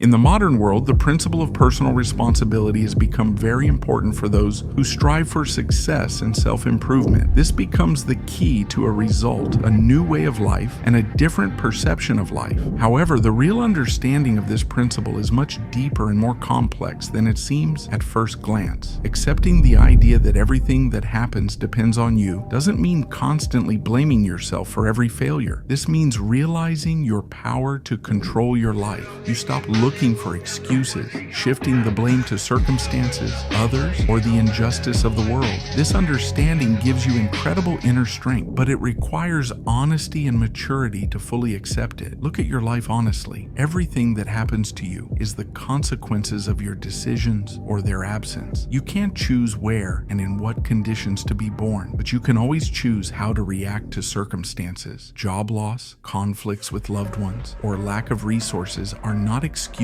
In the modern world, the principle of personal responsibility has become very important for those who strive for success and self-improvement. This becomes the key to a result, a new way of life, and a different perception of life. However, the real understanding of this principle is much deeper and more complex than it seems at first glance. Accepting the idea that everything that happens depends on you doesn't mean constantly blaming yourself for every failure. This means realizing your power to control your life. You stop looking for excuses, shifting the blame to circumstances, others, or the injustice of the world. This understanding gives you incredible inner strength, but it requires honesty and maturity to fully accept it. Look at your life honestly. Everything that happens to you is the consequences of your decisions or their absence. You can't choose where and in what conditions to be born, but you can always choose how to react to circumstances. Job loss, conflicts with loved ones, or lack of resources are not excuses,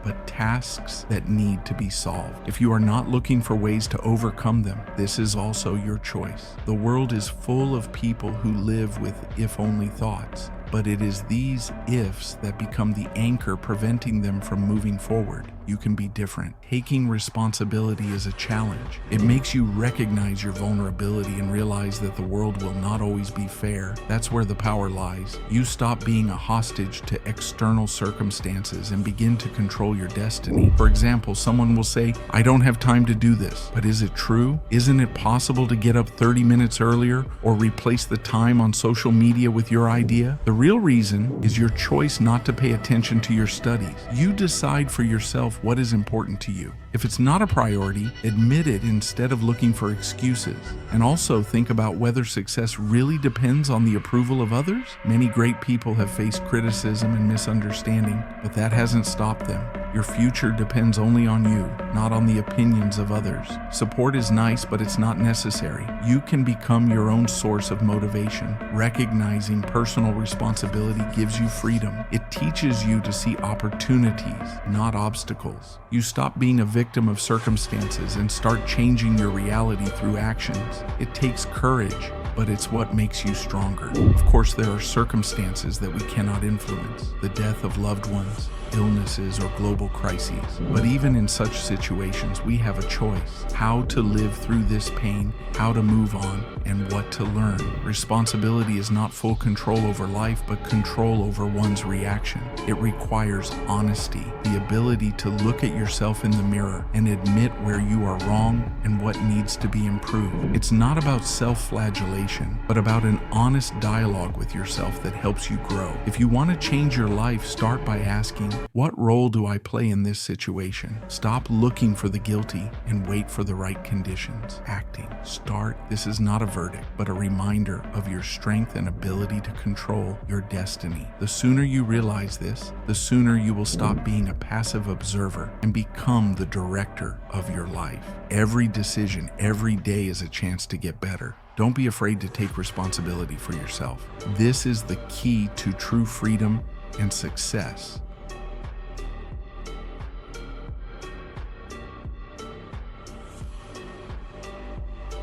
but tasks that need to be solved. If you are not looking for ways to overcome them, this is also your choice. The world is full of people who live with if-only thoughts, but it is these ifs that become the anchor preventing them from moving forward. You can be different. Taking responsibility is a challenge. It makes you recognize your vulnerability and realize that the world will not always be fair. That's where the power lies. You stop being a hostage to external circumstances and begin to control your destiny. For example, someone will say, "I don't have time to do this." But is it true? Isn't it possible to get up 30 minutes earlier or replace the time on social media with your idea? The real reason is your choice not to pay attention to your studies. You decide for yourself what is important to you. If it's not a priority, admit it instead of looking for excuses. And also think about whether success really depends on the approval of others. Many great people have faced criticism and misunderstanding, but that hasn't stopped them. Your future depends only on you, not on the opinions of others. Support is nice, but it's not necessary. You can become your own source of motivation. Recognizing personal responsibility gives you freedom. It teaches you to see opportunities, not obstacles. You stop being a victim of circumstances and start changing your reality through actions. It takes courage, but it's what makes you stronger. Of course, there are circumstances that we cannot influence. The death of loved ones, illnesses, or global crises. But even in such situations, we have a choice: how to live through this pain, how to move on, and what to learn. Responsibility is not full control over life, but control over one's reaction. It requires honesty, the ability to look at yourself in the mirror and admit where you are wrong and what needs to be improved. It's not about self-flagellation, but about an honest dialogue with yourself that helps you grow. If you want to change your life, start by asking, what role do I play in this situation? Stop looking for the guilty and wait for the right conditions. Acting. Start. This is not a verdict, but a reminder of your strength and ability to control your destiny. The sooner you realize this, the sooner you will stop being a passive observer and become the director of your life. Every decision, every day is a chance to get better. Don't be afraid to take responsibility for yourself. This is the key to true freedom and success.